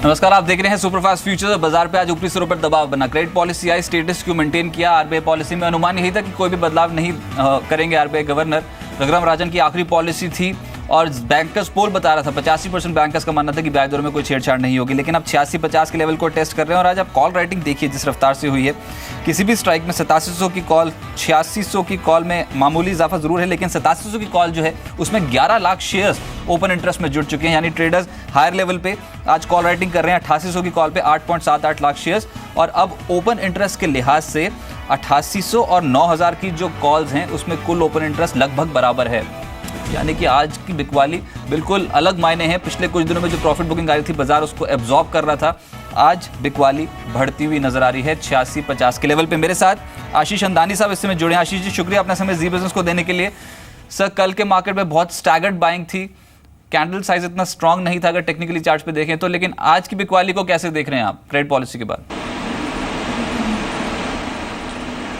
नमस्कार, आप देख रहे हैं सुपरफास्ट फ्यूचर। बाजार पे आज ऊपरी सिरों पर दबाव बना। क्रेडिट पॉलिसी आई, स्टेटस क्यों मेंटेन किया। आरबीआई पॉलिसी में अनुमान यही था कि कोई भी बदलाव नहीं करेंगे आरबीआई गवर्नर। रघुराम राजन की आखिरी पॉलिसी थी और बैंकर्स पोल बता रहा था 85% बैंकर्स का मानना था कि ब्याज दरों में कोई छेड़छाड़ नहीं होगी, लेकिन अब 86-50 के लेवल को टेस्ट कर रहे हैं। और आज आप कॉल राइटिंग देखिए जिस रफ्तार से हुई है। किसी भी स्ट्राइक में 8700 की कॉल, 8600 की कॉल में मामूली इजाफा जरूर है, लेकिन 8700 की कॉल जो है उसमें 11 लाख शेयर्स ओपन इंटरेस्ट में जुड़ चुके हैं। यानी ट्रेडर्स हायर लेवल पे आज कॉल राइटिंग कर रहे हैं। 8800 की कॉल पे 8.78 लाख शेयर्स, और अब ओपन इंटरेस्ट के लिहाज से 8800 और 9000 की जो कॉल्स हैं उसमें कुल ओपन इंटरेस्ट लगभग बराबर है। यानी कि आज की बिकवाली बिल्कुल अलग मायने हैं। पिछले कुछ दिनों में जो प्रॉफिट बुकिंग आ रही थी, बाजार उसको एब्जॉर्ब कर रहा था। आज बिकवाली बढ़ती हुई नजर आ रही है 86-50 के लेवल पे। मेरे साथ आशीष अंदानी साहब इससे में जुड़े हैं। आशीष जी, शुक्रिया अपना समय जी बिजनेस को देने के लिए। सर, कल के मार्केट में बहुत स्टैगर्ड बाइंग थी, कैंडल साइज इतना स्ट्रांग नहीं था अगर टेक्निकली चार्ट पे देखें तो, लेकिन आज की बिकवाली को कैसे देख रहे हैं आप क्रेडिट पॉलिसी के बाद?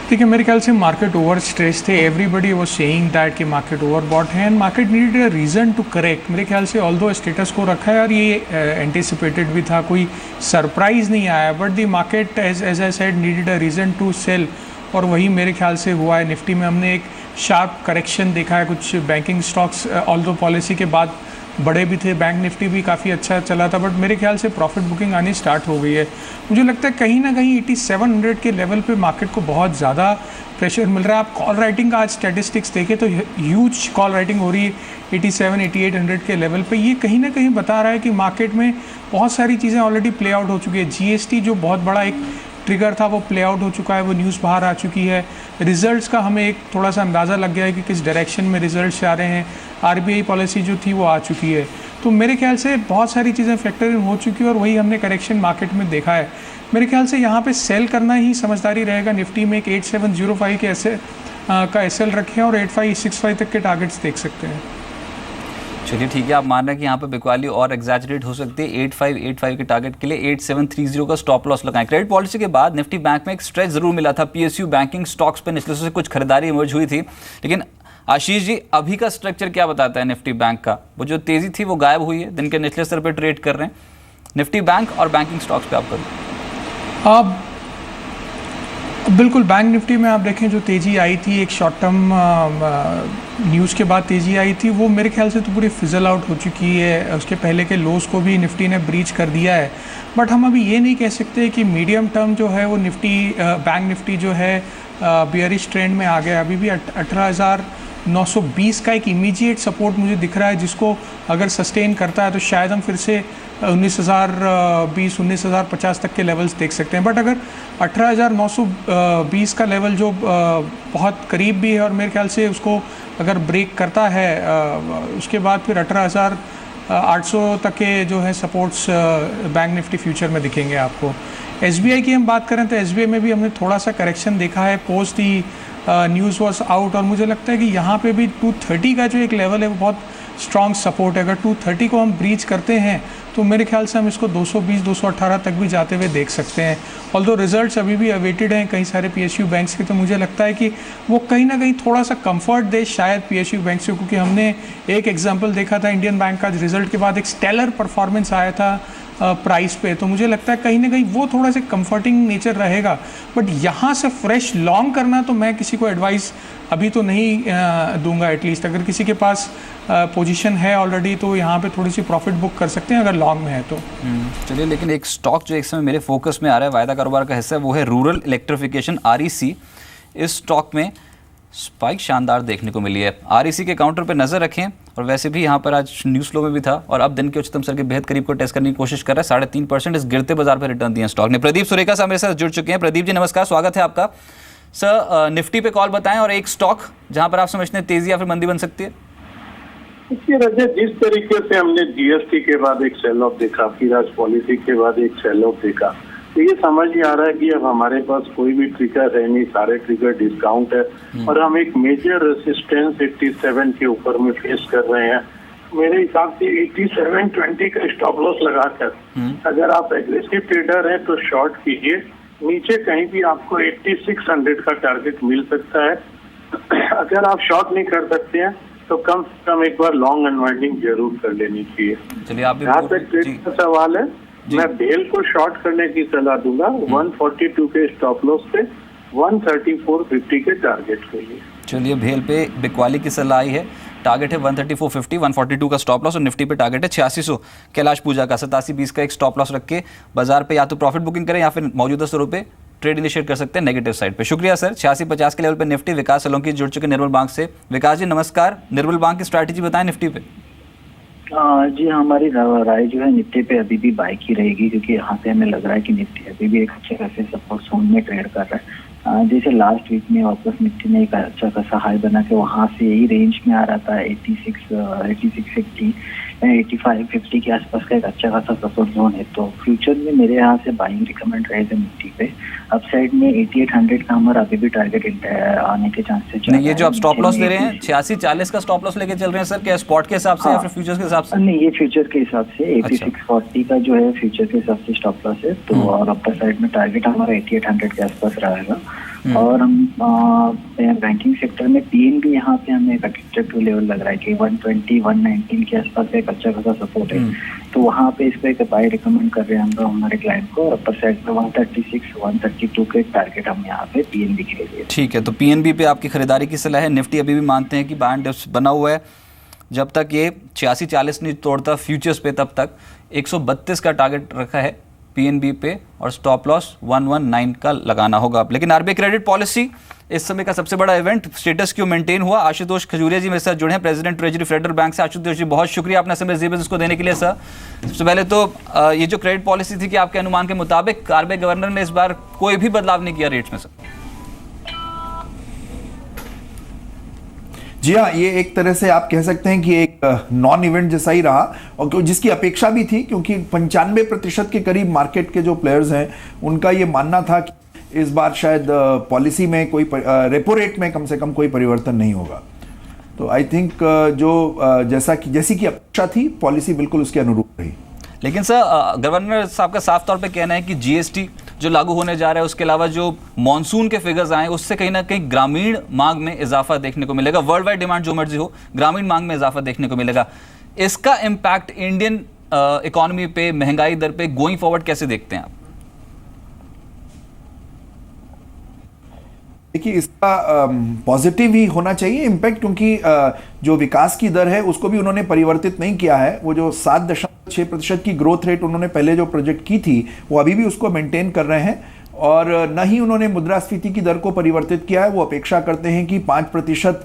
देखिए, मेरे ख्याल से मार्केट ओवर स्ट्रेस थे। एवरीबडी वाज सेइंग दैट कि मार्केट ओवर बॉट है and market needed a reason to correct. मेरे ख्याल से ऑल्दो स्टेटस को रखा है और ये एंटिसिपेटेड भी था, कोई सरप्राइज नहीं आया, but the market as I said needed a reason to sell, और वही मेरे ख्याल से हुआ है। निफ्टी में हमने एक शार्प करेक्शन देखा है। कुछ बैंकिंग स्टॉक्स ऑल्दो पॉलिसी के बाद बड़े भी थे, बैंक निफ्टी भी काफ़ी अच्छा चला था, बट मेरे ख्याल से प्रॉफिट बुकिंग आनी स्टार्ट हो गई है। मुझे लगता है कहीं ना कहीं 8700 के लेवल पे मार्केट को बहुत ज़्यादा प्रेशर मिल रहा है। आप कॉल राइटिंग का आज स्टैटिस्टिक्स देखें तो ह्यूज कॉल राइटिंग हो रही है 87-8800 के लेवल पे। ये कहीं ना कहीं बता रहा है कि मार्केट में बहुत सारी चीज़ें ऑलरेडी प्ले आउट हो चुकी है। जीएसटी जो बहुत बड़ा एक ट्रिगर था वो प्ले आउट हो चुका है, वो न्यूज़ बाहर आ चुकी है। रिजल्ट्स का हमें एक थोड़ा सा अंदाज़ा लग गया है कि किस डायरेक्शन में रिजल्ट्स आ रहे हैं। आरबीआई पॉलिसी जो थी वो आ चुकी है, तो मेरे ख्याल से बहुत सारी चीज़ें फैक्टर इन हो चुकी है और वही हमने करेक्शन मार्केट में देखा है। मेरे ख्याल से यहाँ पे सेल करना ही समझदारी रहेगा। निफ्टी में एक 8705 के एसएल रखें और 8565 तक के टारगेट्स देख सकते हैं। चलिए ठीक है, आप मान रहे हैं कि यहाँ पे बिकवाली और एग्जैजरेट हो सकती है। 8585 के टारगेट के लिए 8730 का स्टॉप लॉस लगाएं। क्रेडिट पॉलिसी के बाद निफ्टी बैंक में एक स्ट्रेच जरूर मिला था। पीएसयू बैंकिंग स्टॉक्स पे निचले से कुछ खरीदारी इमर्ज हुई थी, लेकिन आशीष जी अभी का स्ट्रक्चर क्या बताता है निफ्टी बैंक का? वो जो तेजी थी वो गायब हुई है, दिन के निचले स्तर पर ट्रेड कर रहे हैं निफ्टी बैंक और बैंकिंग स्टॉक्स पे। आप करें बिल्कुल, बैंक निफ्टी में आप देखें जो तेज़ी आई थी, एक शॉर्ट टर्म न्यूज़ के बाद तेज़ी आई थी, वो मेरे ख्याल से तो पूरी फिजल आउट हो चुकी है। उसके पहले के लोस को भी निफ्टी ने ब्रीच कर दिया है। बट हम अभी ये नहीं कह सकते कि मीडियम टर्म जो है वो बैंक निफ्टी जो है बियरिश ट्रेंड में आ गया। अभी भी 18,920 का एक इमीडिएट सपोर्ट मुझे दिख रहा है, जिसको अगर सस्टेन करता है तो शायद हम फिर से 19,020 19,050 तक के लेवल्स देख सकते हैं। बट अगर 18,920 का लेवल जो बहुत करीब भी है और मेरे ख्याल से उसको अगर ब्रेक करता है उसके बाद फिर 18,800 तक के जो है सपोर्ट्स बैंक निफ्टी फ्यूचर में दिखेंगे आपको। एसबीआई की हम बात करें तो एसबीआई में भी हमने थोड़ा सा करेक्शन देखा है post the news was out, और मुझे लगता है कि यहाँ पे भी 230 का जो एक लेवल है वो बहुत स्ट्रॉन्ग सपोर्ट है। अगर 230 को हम ब्रीच करते हैं तो मेरे ख्याल से हम इसको 220-218 तक भी जाते हुए देख सकते हैं। ऑल्दो रिजल्ट्स अभी भी अवेटेड हैं कई सारे पीएसयू बैंक्स के, तो मुझे लगता है कि वो कहीं ना कहीं थोड़ा सा कंफर्ट दे शायद पीएसयू बैंक से, क्योंकि हमने एक एग्जांपल देखा था इंडियन बैंक का रिजल्ट के बाद एक स्टेलर परफॉर्मेंस आया था प्राइस पे, तो मुझे लगता है कहीं ना कहीं वो थोड़ा सा कंफर्टिंग नेचर रहेगा। बट यहाँ से फ्रेश लॉन्ग करना तो मैं किसी को एडवाइस अभी तो नहीं दूंगा। एटलीस्ट अगर किसी के पास पोजीशन है ऑलरेडी तो यहाँ पे थोड़ी सी प्रॉफिट बुक कर सकते हैं अगर लॉन्ग में है तो। चलिए, लेकिन एक स्टॉक जो एक समय मेरे फोकस में आ रहा है, वायदा कारोबार का हिस्सा है, वो है रूरल इलेक्ट्रिफिकेशन REC। इस स्टॉक में स्पाइक शानदार देखने को मिली है। REC के काउंटर पर नजर रखें, और वैसे भी यहाँ पर आज न्यूज़ फ्लो में भी था और अब दिन के उच्चतम स्तर के बेहद करीब को टेस्ट करने की कोशिश कर रहा है। 3.5% इस गिरते बाजार पर रिटर्न दिए स्टॉक ने। प्रदीप सुरेखा साहब मेरे साथ जुड़ चुके हैं। प्रदीप जी नमस्कार, स्वागत है आपका। सर, निफ्टी पे कॉल बताएं और एक स्टॉक जहां पर आप समझते हैं तेजी या फिर मंदी बन सकती है। इसकी रजत जिस तरीके से हमने जीएसटी के बाद एक सेल ऑफ देखा, फिर आज पॉलिसी के बाद एक सेल ऑफ देखा, तो ये समझ ही आ रहा है कि अब हमारे पास कोई भी ट्रिगर है नहीं, सारे ट्रिगर डिस्काउंट है और हम एक मेजर रेसिस्टेंस 87 के ऊपर में फेस कर रहे हैं। मेरे हिसाब से 8720 का स्टॉप लॉस लगाकर अगर आप एग्रेसिव ट्रेडर हैं तो शॉर्ट कीजिए। नीचे कहीं भी आपको 8600 का टारगेट मिल सकता है। अगर आप शॉर्ट नहीं कर सकते हैं तो कम से कम एक बार लॉन्ग अनवाइंडिंग जरूर कर लेनी चाहिए। चलिए, आप भी जहाँ तक ट्रेड का सवाल है, मैं बेल को शॉर्ट करने की सलाह दूंगा 142 के स्टॉप लॉस पे 134.50 के टारगेट के लिए। चलिए, भेल पे बिकवाली की सलाह आई है, टारगेट है 134.50, 142 का स्टॉप लॉस और निफ्टी पे टारगेट है 8600। कैलाश पूजा का 87.20 का एक स्टॉप लॉस रख के बाजार पे या तो प्रॉफिट बुकिंग करें या फिर मौजूदा स्वरूप पे ट्रेड इनिशिएट कर सकते हैं नेगेटिव साइड पे। शुक्रिया सर। 8650 के लेवल पे निफ्टी। विकास सोलंकी जुड़ चुके निर्मल बैंक से। विकास जी नमस्कार, निर्मल बैंक की स्ट्रैटेजी बताएं निफ्टी पे। जी हमारी राय जो है निफ्टी पे अभी भी बाई की रहेगी, क्योंकि यहाँ पे हमें लग रहा है कि निफ्टी अभी भी एक अच्छे खासे सपोर्ट जोन में ट्रेड कर रहा है। जैसे लास्ट वीक में वापस निफ्टी ने एक अच्छा खासा हाई बना के वहाँ से यही रेंज में आ रहा था 8650 8550 के आसपास का एक अच्छा खासा सपोर्ट जोन है। तो फ्यूचर में मेरे यहाँ से बाइंग रिकमेंड रहेगा निफ्टी पे। अपसाइड में 8800 का हमारा अभी भी टारगेट आने के चांसेस नहीं। ये जो आप स्टॉप लॉस ले रहे हैं 8640 का स्टॉप लॉस लेके चल रहे हैं सर, क्या स्पॉट के हिसाब से या फिर फ्यूचर्स के हिसाब से? नहीं, ये फ्यूचर के हिसाब से 8640 का जो है फ्यूचर के हिसाब से स्टॉप लॉस है। तो और अपर साइड में टारगेट हमारा 8800 के आसपास रहेगा। और हम बैंकिंग सेक्टर में पीएनबी यहाँ पे हमें एक अट्रैक्टिव लेवल लग रहा है कि 120 119 के आसपास एक अच्छा खासा सपोर्ट है। तो वहाँ पे इस पे एक बाय रिकमेंड कर रहे हैं हम लोग हमारे क्लाइंट को। और अपर साइड में 136 132 के टारगेट हम यहाँ पे पीएनबी के लिए। ठीक है, तो पीएनबी पे आपकी खरीदारी की सलाह है। निफ्टी अभी भी मानते हैं कि बाय एंड डिप्स बना हुआ है, जब तक ये 8640 नहीं तोड़ता फ्यूचर्स पे तब तक 132 का टारगेट रखा है पीएनबी पे और स्टॉप लॉस 119 का लगाना होगा। लेकिन आरबीआई क्रेडिट पॉलिसी इस समय का सबसे बड़ा इवेंट, स्टेटस क्यों मेंटेन हुआ? आशुतोष खजूरिया जी मेरे साथ जुड़े हैं, प्रेसिडेंट ट्रेजरी फेडरल बैंक से। आशुतोष जी बहुत शुक्रिया अपना समय जी बिजनेस को देने के लिए सर। सबसे पहले तो ये जो क्रेडिट पॉलिसी थी कि आपके अनुमान के मुताबिक आरबीआई गवर्नर ने इस बार कोई भी बदलाव नहीं किया रेट्स में सर? जी हाँ, ये एक तरह से आप कह सकते हैं कि एक नॉन इवेंट जैसा ही रहा, और जिसकी अपेक्षा भी थी, क्योंकि 95% के करीब मार्केट के जो प्लेयर्स हैं उनका ये मानना था कि इस बार शायद पॉलिसी में कोई रेपो रेट में कम से कम कोई परिवर्तन नहीं होगा। तो आई थिंक जैसी की अपेक्षा थी पॉलिसी बिल्कुल उसके अनुरूप रही। लेकिन सर गवर्नर साहब का साफ तौर पे कहना है कि जीएसटी जो लागू होने जा रहा है, उसके अलावा जो मॉनसून के फिगर्स आए उससे कहीं ना कहीं ग्रामीण मांग में इजाफा देखने को मिलेगा। वर्ल्ड वाइड डिमांड जो मर्जी हो, ग्रामीण मांग में इजाफा देखने को मिलेगा। इसका इम्पैक्ट इंडियन इकोनॉमी पे, महंगाई दर पे गोइंग फॉरवर्ड कैसे देखते हैं आप? देखिए, इसका पॉजिटिव ही होना चाहिए इम्पैक्ट, क्योंकि जो विकास की दर है उसको भी उन्होंने परिवर्तित नहीं किया है। वो जो 7.6% की ग्रोथ रेट उन्होंने पहले जो प्रोजेक्ट की थी वो अभी भी उसको मेंटेन कर रहे हैं। और न ही उन्होंने मुद्रास्फीति की दर को परिवर्तित किया है। वो अपेक्षा करते हैं कि 5%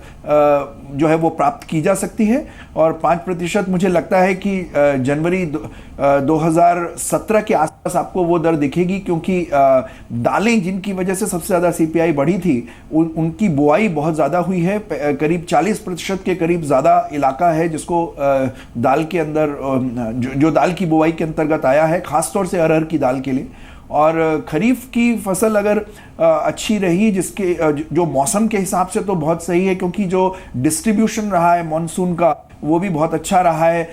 जो है वो प्राप्त की जा सकती है। और 5% मुझे लगता है कि जनवरी 2017 के आसपास आपको वो दर दिखेगी, क्योंकि दालें जिनकी वजह से सबसे ज़्यादा सीपीआई बढ़ी थी उनकी बुआई बहुत ज़्यादा हुई है। करीब 40% के करीब ज़्यादा इलाका है जिसको दाल के अंदर जो दाल की बुआई के अंतर्गत आया है, ख़ासतौर से अरहर की दाल के लिए। और खरीफ की फसल अगर अच्छी रही, जिसके जो मौसम के हिसाब से तो बहुत सही है, क्योंकि जो डिस्ट्रीब्यूशन रहा है मॉनसून का वो भी बहुत अच्छा रहा है।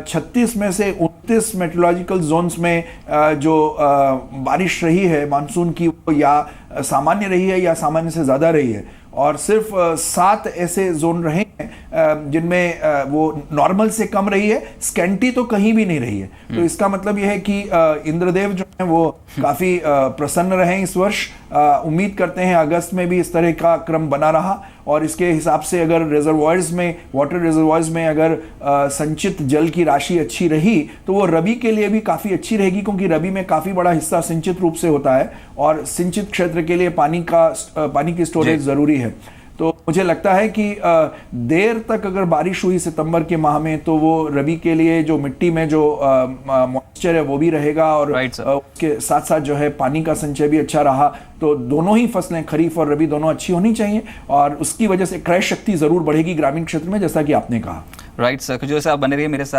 36 में से 29 मेट्रोलॉजिकल जोन्स में जो बारिश रही है मानसून की, वो या सामान्य रही है या सामान्य से ज़्यादा रही है। और सिर्फ 7 ऐसे जोन रहे हैं जिनमें वो नॉर्मल से कम रही है, स्कैंटी तो कहीं भी नहीं रही है। तो इसका मतलब यह है कि इंद्रदेव जो है वो काफ़ी प्रसन्न रहे इस वर्ष। उम्मीद करते हैं अगस्त में भी इस तरह का क्रम बना रहा, और इसके हिसाब से अगर रिजर्वॉयर्स में, वाटर रिजर्वॉयर्स में अगर संचित जल की राशि अच्छी रही तो वो रबी के लिए भी काफ़ी अच्छी रहेगी, क्योंकि रबी में काफ़ी बड़ा हिस्सा सिंचित रूप से होता है और सिंचित क्षेत्र के लिए पानी की स्टोरेज ज़रूरी है। तो मुझे लगता है कि देर तक अगर बारिश हुई सितंबर के माह में तो वो रबी के लिए जो मिट्टी में जो मॉइस्चर है वो भी रहेगा, और उसके साथ साथ जो है पानी का संचय भी अच्छा रहा। तो दोनों ही फसलें, खरीफ और रबी दोनों अच्छी होनी चाहिए, और उसकी वजह से क्रय शक्ति जरूर बढ़ेगी ग्रामीण क्षेत्र में, जैसा कि आपने कहा। राइट सर, जो आप बने रहिए मेरे साथ।